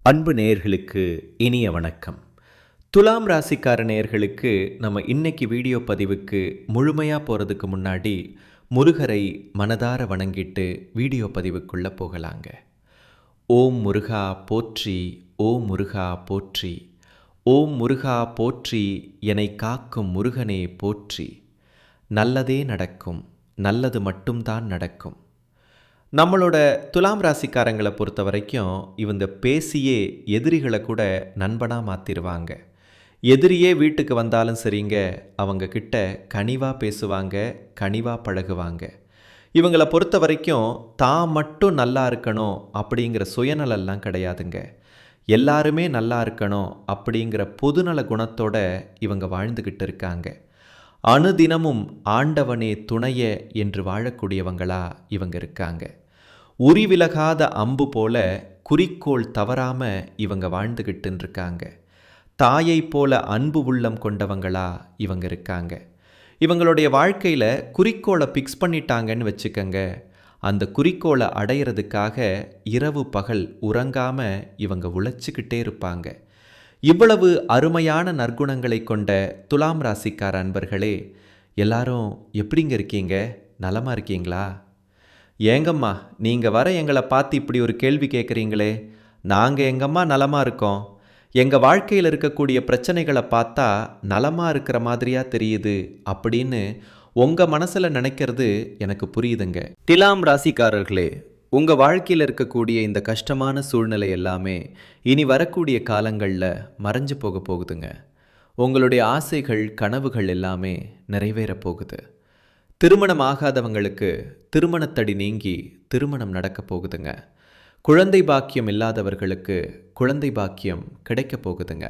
அன்பு நேயர்களுக்கு இனிய வணக்கம். துலாம் ராசிக்கார நேயர்களுக்கு நம்ம இன்னைக்கு வீடியோ பதிவுக்கு முழுமையாக போகிறதுக்கு முன்னாடி முருகரை மனதார வணங்கிட்டு வீடியோ பதிவுக்குள்ளே போகலாங்க. ஓம் முருகா போற்றி, ஓம் முருகா போற்றி, ஓம் முருகா போற்றி, என்னை காக்கும் முருகனே போற்றி. நல்லதே நடக்கும், நல்லது மட்டும்தான் நடக்கும். நம்மளோட துலாம் ராசிக்காரங்களை பொறுத்த வரைக்கும் இவங்க பேசியே எதிரிகளை கூட நண்பனாக மாற்றிடுவாங்க. எதிரியே வீட்டுக்கு வந்தாலும் சரிங்க, அவங்க கிட்ட கனிவாக பேசுவாங்க, கனிவாக பழகுவாங்க. இவங்களை பொறுத்த வரைக்கும் தான் மட்டும் நல்லா இருக்கணும் அப்படிங்கிற சுயநலெல்லாம் கிடையாதுங்க. எல்லாருமே நல்லா இருக்கணும் அப்படிங்கிற பொதுநல குணத்தோட இவங்க வாழ்ந்துக்கிட்டு இருக்காங்க. அணுதினமும் ஆண்டவனே துணைய என்று வாழக்கூடியவங்களா இவங்க இருக்காங்க. உரிவிலகாத அம்பு போல குறிக்கோள் தவறாம இவங்க வாழ்ந்துகிட்டு இருக்காங்க. தாயை போல அன்பு உள்ளம் கொண்டவங்களா இவங்க இருக்காங்க. இவங்களுடைய வாழ்க்கையில் குறிக்கோளை ஃபிக்ஸ் பண்ணிட்டாங்கன்னு வச்சுக்கங்க. அந்த குறிக்கோளை அடையிறதுக்காக இரவு பகல் உறங்காம இவங்க உழைச்சிக்கிட்டே இருப்பாங்க. இவ்வளவு அருமையான நற்குணங்களை கொண்ட துலாம் ராசிக்கார அன்பர்களே, எல்லாரும் எப்படிங்க இருக்கீங்க? நலமா இருக்கீங்களா? ஏங்கம்மா நீங்கள் வர எங்களை பார்த்து இப்படி ஒரு கேள்வி கேட்குறீங்களே? நாங்கள் எங்கம்மா நலமாக இருக்கோம். எங்கள் வாழ்க்கையில் இருக்கக்கூடிய பிரச்சனைகளை பார்த்தா நலமாக இருக்கிற மாதிரியாக தெரியுது அப்படின்னு உங்கள் மனசில் நினைக்கிறது எனக்கு புரியுதுங்க. துலாம் ராசிக்காரர்களே, உங்கள் வாழ்க்கையில் இருக்கக்கூடிய இந்த கஷ்டமான சூழ்நிலை எல்லாமே இனி வரக்கூடிய காலங்களில் மறைஞ்சு போக போகுதுங்க. உங்களுடைய ஆசைகள் கனவுகள் எல்லாமே நிறைவேற போகுது. திருமணம் ஆகாதவங்களுக்கு திருமணத்தடி நீங்கி திருமணம் நடக்க போகுதுங்க. குழந்தை பாக்கியம் இல்லாதவர்களுக்கு குழந்தை பாக்கியம் கிடைக்க போகுதுங்க.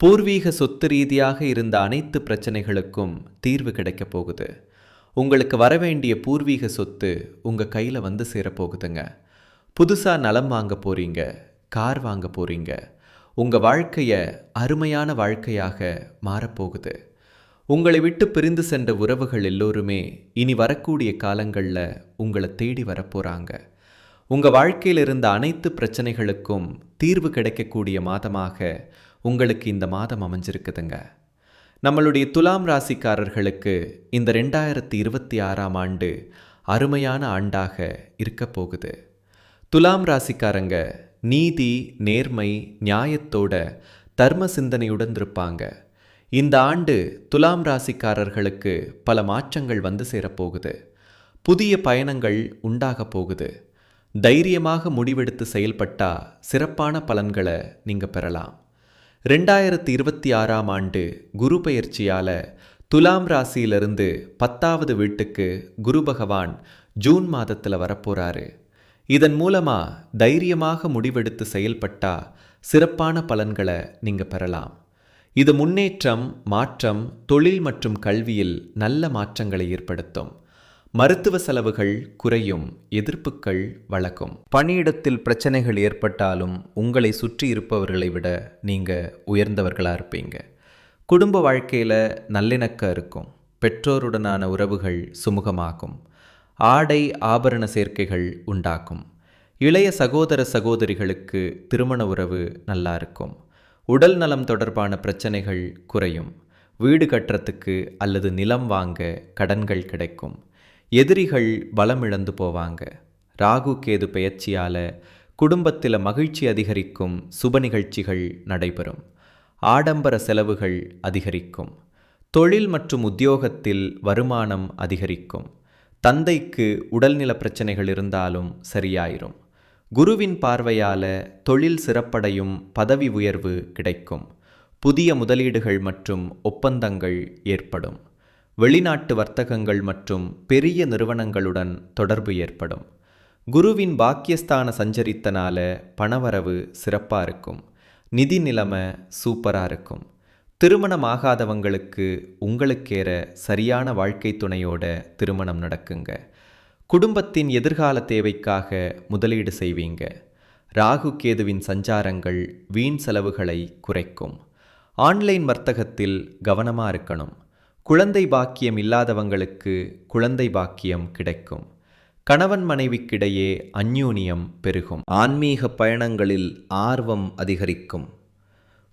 பூர்வீக சொத்து ரீதியாக இருந்த அனைத்து பிரச்சனைகளுக்கும் தீர்வு கிடைக்க போகுது. உங்களுக்கு வரவேண்டிய பூர்வீக சொத்து உங்கள் கையில் வந்து சேரப்போகுதுங்க. புதுசாக நலம் வாங்க போகிறீங்க, கார் வாங்க போகிறீங்க. உங்கள் வாழ்க்கையை அருமையான வாழ்க்கையாக மாறப்போகுது. உங்களை விட்டு பிரிந்து சென்ற உறவுகள் எல்லோருமே இனி வரக்கூடிய காலங்களில் உங்களை தேடி வரப்போகிறாங்க. உங்கள் வாழ்க்கையில் இருந்த அனைத்து பிரச்சனைகளுக்கும் தீர்வு கிடைக்கக்கூடிய மாதமாக உங்களுக்கு இந்த மாதம் அமைஞ்சிருக்குதுங்க. நம்மளுடைய துலாம் ராசிக்காரர்களுக்கு இந்த 2026ஆம் ஆண்டு அருமையான ஆண்டாக இருக்க போகுது. துலாம் ராசிக்காரங்க நீதி, நேர்மை, நியாயத்தோட தர்ம சிந்தனையுடன் இருப்பாங்க. இந்த ஆண்டு துலாம் ராசிக்காரர்களுக்கு பல மாற்றங்கள் வந்து சேரப்போகுது. புதிய பயணங்கள் உண்டாக போகுது. தைரியமாக முடிவெடுத்து செயல்பட்டா சிறப்பான பலன்களை நீங்கள் பெறலாம். 2026ஆம் ஆண்டு குரு பெயர்ச்சியால் துலாம் ராசியிலிருந்து 10வது வீட்டுக்கு குரு பகவான் ஜூன் மாதத்தில் வரப்போகிறாரு. இதன் மூலமாக தைரியமாக முடிவெடுத்து செயல்பட்டா சிறப்பான பலன்களை நீங்கள் பெறலாம். இது முன்னேற்றம், மாற்றம், தொழில் மற்றும் கல்வியில் நல்ல மாற்றங்களை ஏற்படுத்தும். மருத்துவ செலவுகள் குறையும், எதிர்ப்புகள் வளக்கும். பணியிடத்தில் பிரச்சனைகள் ஏற்பட்டாலும் உங்களை சுற்றி இருப்பவர்களை விட நீங்கள் உயர்ந்தவர்களாக இருப்பீங்க. குடும்ப வாழ்க்கையில் நல்லிணக்கம் இருக்கும். பெற்றோருடனான உறவுகள் சுமூகமாகும். ஆடை ஆபரண சேர்க்கைகள் உண்டாகும். இளைய சகோதர சகோதரிகளுக்கு திருமண உறவு நல்லா இருக்கும். உடல் நலம் தொடர்பான பிரச்சனைகள் குறையும். வீடு கட்டுறதுக்கு அல்லது நிலம் வாங்க கடன்கள் கிடைக்கும். எதிரிகள் பலம் இழந்து போவாங்க. ராகு கேது பெயர்ச்சியால் குடும்பத்தில் மகிழ்ச்சி அதிகரிக்கும். சுப நிகழ்ச்சிகள் நடைபெறும். ஆடம்பர செலவுகள் அதிகரிக்கும். தொழில் மற்றும் உத்தியோகத்தில் வருமானம் அதிகரிக்கும். தந்தைக்கு உடல்நல பிரச்சனைகள் இருந்தாலும் சரியாயிரும். குருவின் பார்வையால் தொழில் சிறப்படையும். பதவி உயர்வு கிடைக்கும். புதிய முதலீடுகள் மற்றும் ஒப்பந்தங்கள் ஏற்படும். வெளிநாட்டு வர்த்தகங்கள் மற்றும் பெரிய நிறுவனங்களுடன் தொடர்பு ஏற்படும். குருவின் பாக்கியஸ்தான சஞ்சரித்தனால பணவரவு சிறப்பாக இருக்கும். நிதி நிலைமை சூப்பராக இருக்கும். திருமணம் ஆகாதவங்களுக்கு உங்களுக்கேற சரியான வாழ்க்கை துணையோட திருமணம் நடக்குங்க. குடும்பத்தின் எதிர்கால தேவைக்காக முதலீடு செய்வீங்க. ராகு கேதுவின் சஞ்சாரங்கள் வீண் செலவுகளை குறைக்கும். ஆன்லைன் வர்த்தகத்தில் கவனமாக இருக்கணும். குழந்தை பாக்கியம் இல்லாதவங்களுக்கு குழந்தை பாக்கியம் கிடைக்கும். கணவன் மனைவிக்கிடையே அந்யோன்யம் பெருகும். ஆன்மீக பயணங்களில் ஆர்வம் அதிகரிக்கும்.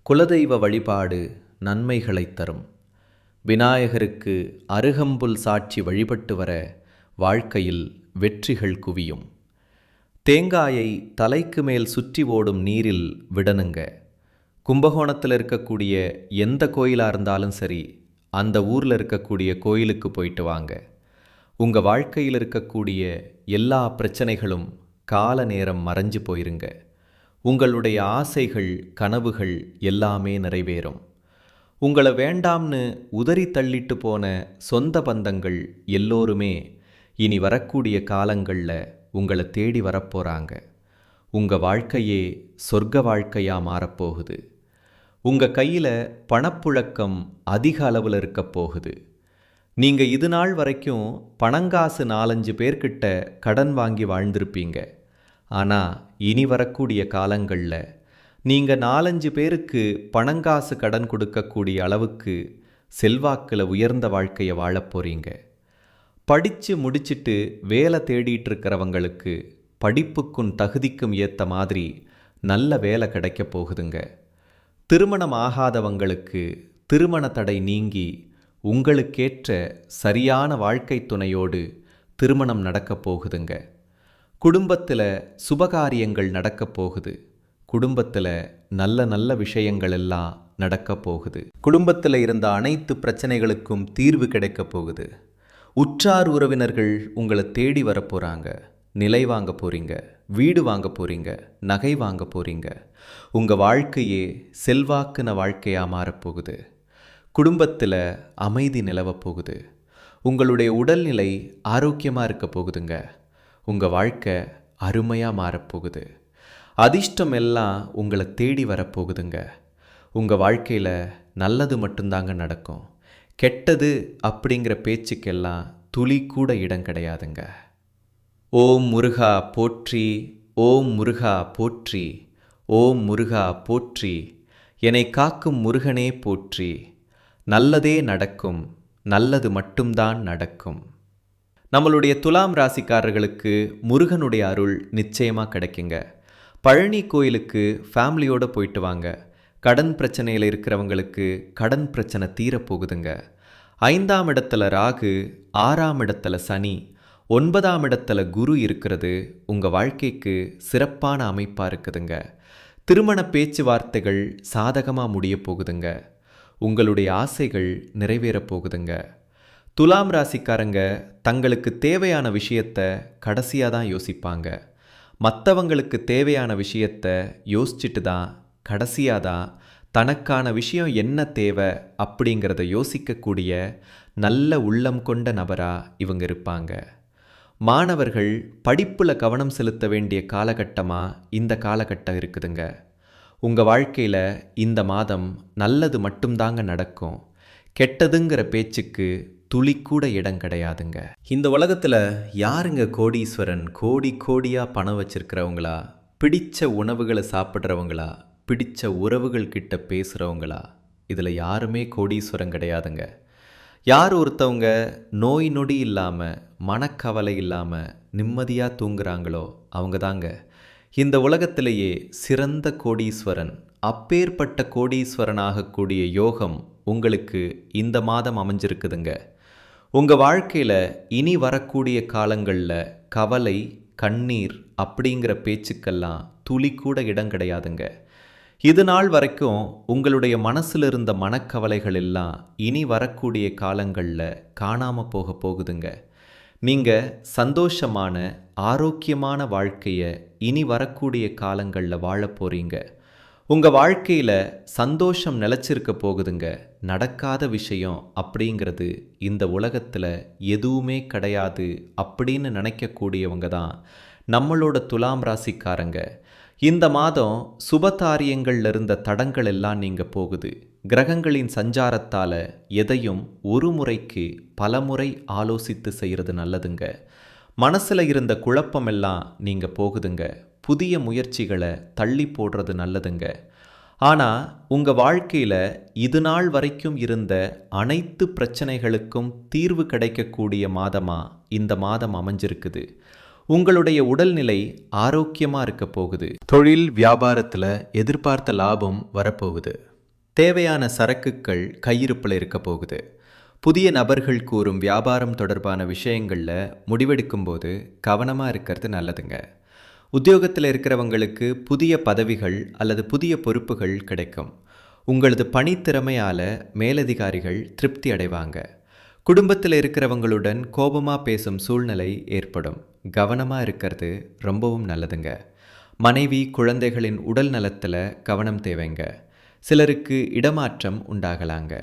குலதெய்வ வழிபாடு நன்மைகளைத் தரும். விநாயகருக்கு அருகம்புல் சாட்சி வழிபட்டு வர வாழ்க்கையில் வெற்றிகள் குவியும். தேங்காயை தலைக்கு மேல் சுற்றி ஓடும் நீரில் விடணுங்க. கும்பகோணத்தில் இருக்கக்கூடிய எந்த கோயிலாக இருந்தாலும் சரி, அந்த ஊரில் இருக்கக்கூடிய கோயிலுக்கு போயிட்டு வாங்க. உங்கள் வாழ்க்கையில் இருக்கக்கூடிய எல்லா பிரச்சனைகளும் கால நேரம் மறைஞ்சு போயிருங்க. உங்களுடைய ஆசைகள் கனவுகள் எல்லாமே நிறைவேறும். உங்களை வேண்டாம்னு உதறி தள்ளிட்டு போன சொந்த பந்தங்கள் எல்லோருமே இனி வரக்கூடிய காலங்களில் உங்களை தேடி வரப்போகிறாங்க. உங்கள் வாழ்க்கையே சொர்க்க வாழ்க்கையாக மாறப்போகுது. உங்கள் கையில் பணப்புழக்கம் அதிக அளவில் இருக்க போகுது. நீங்கள் இது நாள் வரைக்கும் பணங்காசு 4-5 பேர்கிட்ட கடன் வாங்கி வாழ்ந்திருப்பீங்க. ஆனால் இனி வரக்கூடிய காலங்களில் நீங்கள் 4-5 பேருக்கு பணங்காசு கடன் கொடுக்கக்கூடிய அளவுக்கு செல்வாக்கில் உயர்ந்த வாழ்க்கையை வாழப் போகிறீங்க. படித்து முடிச்சிட்டு வேலை தேடிட்டு இருக்கிறவங்களுக்கு படிப்புக்கும் தகுதிக்கும் ஏற்ற மாதிரி நல்ல வேலை கிடைக்க போகுதுங்க. திருமணம் ஆகாதவங்களுக்கு திருமண தடை நீங்கி உங்களுக்கேற்ற சரியான வாழ்க்கை துணையோடு திருமணம் நடக்கப் போகுதுங்க. குடும்பத்தில் சுபகாரியங்கள் நடக்கப் போகுது. குடும்பத்தில் நல்ல நல்ல விஷயங்கள் எல்லாம் நடக்கப் போகுது. குடும்பத்தில் இருந்த அனைத்து பிரச்சனைகளுக்கும் தீர்வு கிடைக்கப் போகுது. உற்றார் உறவினர்கள் உங்களை தேடி வரப்போகிறாங்க. நிலை வாங்க போகிறீங்க, வீடு வாங்க போகிறீங்க, நகை வாங்க போகிறீங்க. உங்கள் வாழ்க்கையே செல்வாக்குன வாழ்க்கையாக மாறப்போகுது. குடும்பத்தில் அமைதி நிலவப் போகுது. உங்களுடைய உடல்நிலை ஆரோக்கியமாக இருக்க போகுதுங்க. உங்கள் வாழ்க்கை அருமையாக மாறப்போகுது. அதிர்ஷ்டம் எல்லாம் உங்களை தேடி வரப்போகுதுங்க. உங்கள் வாழ்க்கையில் நல்லது மட்டும்தாங்க நடக்கும். கெட்டது அப்படிங்கிற பேச்சுக்கெல்லாம் துளி கூட இடம் கிடையாதுங்க. ஓம் முருகா போற்றி, ஓம் முருகா போற்றி, ஓம் முருகா போற்றி, என்னை காக்கும் முருகனே போற்றி. நல்லதே நடக்கும், நல்லது மட்டும்தான் நடக்கும். நம்மளுடைய துலாம் ராசிக்காரர்களுக்கு முருகனுடைய அருள் நிச்சயமாக கிடைக்குங்க. பழனி கோயிலுக்கு ஃபேமிலியோடு போயிட்டு வாங்க. கடன் பிரச்சனையில் இருக்கிறவங்களுக்கு கடன் பிரச்சனை தீரப்போகுதுங்க. 5ஆம் இடத்துல ராகு, 6ஆம் இடத்துல சனி, 9ஆம் இடத்துல குரு இருக்கிறது உங்கள் வாழ்க்கைக்கு சிறப்பான அமைப்பாக இருக்குதுங்க. திருமண பேச்சுவார்த்தைகள் சாதகமாக முடிய போகுதுங்க. உங்களுடைய ஆசைகள் நிறைவேறப் போகுதுங்க. துலாம் ராசிக்காரங்க தங்களுக்கு தேவையான விஷயத்தை கடைசியாக தான் யோசிப்பாங்க. மற்றவங்களுக்கு தேவையான விஷயத்தை யோசிச்சுட்டு தான் கடைசியாக தான் தனக்கான விஷயம் என்ன தேவை அப்படிங்கிறத யோசிக்கக்கூடிய நல்ல உள்ளம் கொண்ட நபராக இவங்க இருப்பாங்க. மாணவர்கள் படிப்பில் கவனம் செலுத்த வேண்டிய காலகட்டமாக இந்த காலகட்டம் இருக்குதுங்க. உங்கள் வாழ்க்கையில் இந்த மாதம் நல்லது மட்டும்தாங்க நடக்கும். கெட்டதுங்கிற பேச்சுக்கு துளிக்கூட இடம் கிடையாதுங்க. இந்த உலகத்தில் யாருங்க கோடீஸ்வரன்? கோடி கோடியாக பணம் வச்சிருக்கிறவங்களா? பிடிச்ச உணவுகளை சாப்பிட்றவங்களா? பிடிச்ச உறவுகள் கிட்ட பேசுகிறவங்களா? இதில் யாருமே கோடீஸ்வரன் கிடையாதுங்க. யார் ஒருத்தவங்க நோய் நொடி இல்லாமல் மனக்கவலை இல்லாமல் நிம்மதியாக தூங்குறாங்களோ அவங்க தாங்க இந்த உலகத்திலேயே சிறந்த கோடீஸ்வரன். அப்பேற்பட்ட கோடீஸ்வரன் ஆகக்கூடிய யோகம் உங்களுக்கு இந்த மாதம் அமைஞ்சிருக்குதுங்க. உங்கள் வாழ்க்கையில் இனி வரக்கூடிய காலங்களில் கவலை, கண்ணீர் அப்படிங்கிற பேச்சுக்கெல்லாம் துளி கூட இடம் கிடையாதுங்க. இது நாள் வரைக்கும் உங்களுடைய மனசில் இருந்த மனக்கவலைகள் எல்லாம் இனி வரக்கூடிய காலங்களில் காணாமல் போக போகுதுங்க. நீங்கள் சந்தோஷமான ஆரோக்கியமான வாழ்க்கையை இனி வரக்கூடிய காலங்களில் வாழ போகிறீங்க. உங்கள் வாழ்க்கையில் சந்தோஷம் நிலச்சிருக்க போகுதுங்க. நடக்காத விஷயம் அப்படிங்கிறது இந்த உலகத்தில் எதுவுமே கிடையாது அப்படின்னு நினைக்கக்கூடியவங்க தான் நம்மளோட துலாம் ராசிக்காரங்க. இந்த மாதம் சுபகாரியங்களில் இருந்த தடங்கள் எல்லாம் நீங்க போகுது. கிரகங்களின் சஞ்சாரத்தால் எதையும் ஒரு முறைக்கு பல முறை ஆலோசித்து செய்கிறது நல்லதுங்க. மனசில் இருந்த குழப்பமெல்லாம் நீங்கள் போகுதுங்க. புதிய முயற்சிகளை தள்ளி போடுறது நல்லதுங்க. ஆனால் உங்கள் வாழ்க்கையில் இது நாள் வரைக்கும் இருந்த அனைத்து பிரச்சனைகளுக்கும் தீர்வு கிடைக்கக்கூடிய மாதமாக இந்த மாதம் அமைஞ்சிருக்குது. உங்களுடைய உடல்நிலை ஆரோக்கியமாக இருக்க போகுது. தொழில் வியாபாரத்தில் எதிர்பார்த்த லாபம் வரப்போகுது. தேவையான சரக்குகள் கையிருப்பில் இருக்க போகுது. புதிய நபர்கள் கூறும் வியாபாரம் தொடர்பான விஷயங்களில் முடிவெடுக்கும்போது கவனமாக இருக்கிறது நல்லதுங்க. உத்தியோகத்தில் இருக்கிறவங்களுக்கு புதிய பதவிகள் அல்லது புதிய பொறுப்புகள் கிடைக்கும். உங்களது பணித்திறமையால் மேலதிகாரிகள் திருப்தி அடைவாங்க. குடும்பத்தில் இருக்கிறவங்களுடன் கோபமாக பேசும் சூழ்நிலை ஏற்படும். கவனமாக இருக்கிறது ரொம்பவும் நல்லதுங்க. மனைவி குழந்தைகளின் உடல் நலத்தில் கவனம் தேவைங்க. சிலருக்கு இடமாற்றம் உண்டாகலாங்க.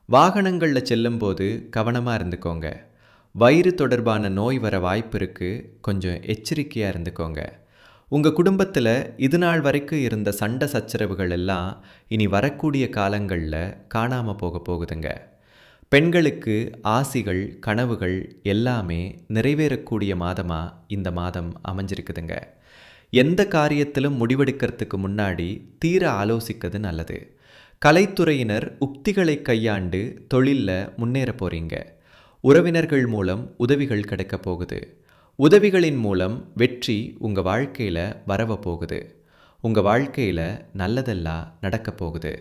வாகனங்களில் செல்லும்போது கவனமாக இருந்துக்கோங்க. வயிறு தொடர்பான நோய் வர வாய்ப்பு இருக்குது. கொஞ்சம் எச்சரிக்கையாக இருந்துக்கோங்க. உங்கள் குடும்பத்தில் இது நாள் வரைக்கும் இருந்த சண்டை சச்சரவுகள் எல்லாம் இனி வரக்கூடிய காலங்களில் காணாமல் போக போகுதுங்க. பெண்களுக்கு ஆசிகள் கனவுகள் எல்லாமே நிறைவேறக்கூடிய மாதமாக இந்த மாதம் அமைஞ்சிருக்குதுங்க. எந்த காரியத்திலும் முடிவெடுக்கிறதுக்கு முன்னாடி தீர ஆலோசிக்கிறது நல்லது. கலைத்துறையினர் உக்திகளை கையாண்டு தொழிலில் முன்னேற போகிறீங்க. உறவினர்கள் மூலம் உதவிகள் கிடைக்க போகுது. உதவிகளின் மூலம் வெற்றி உங்கள் வாழ்க்கையில் வரவ போகுது. உங்கள் வாழ்க்கையில் நல்லதெல்லாம் நடக்க போகுது.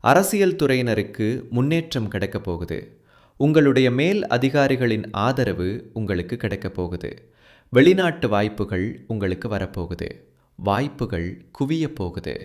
அரசியல் துறையினருக்கு முன்னேற்றம் கிடைக்க போகுது. உங்களுடைய மேல் அதிகாரிகளின் ஆதரவு உங்களுக்கு கிடைக்க போகுது. வெளிநாட்டு வாய்ப்புகள் உங்களுக்கு வரப்போகுது. வாய்ப்புகள் குவிய போகுது.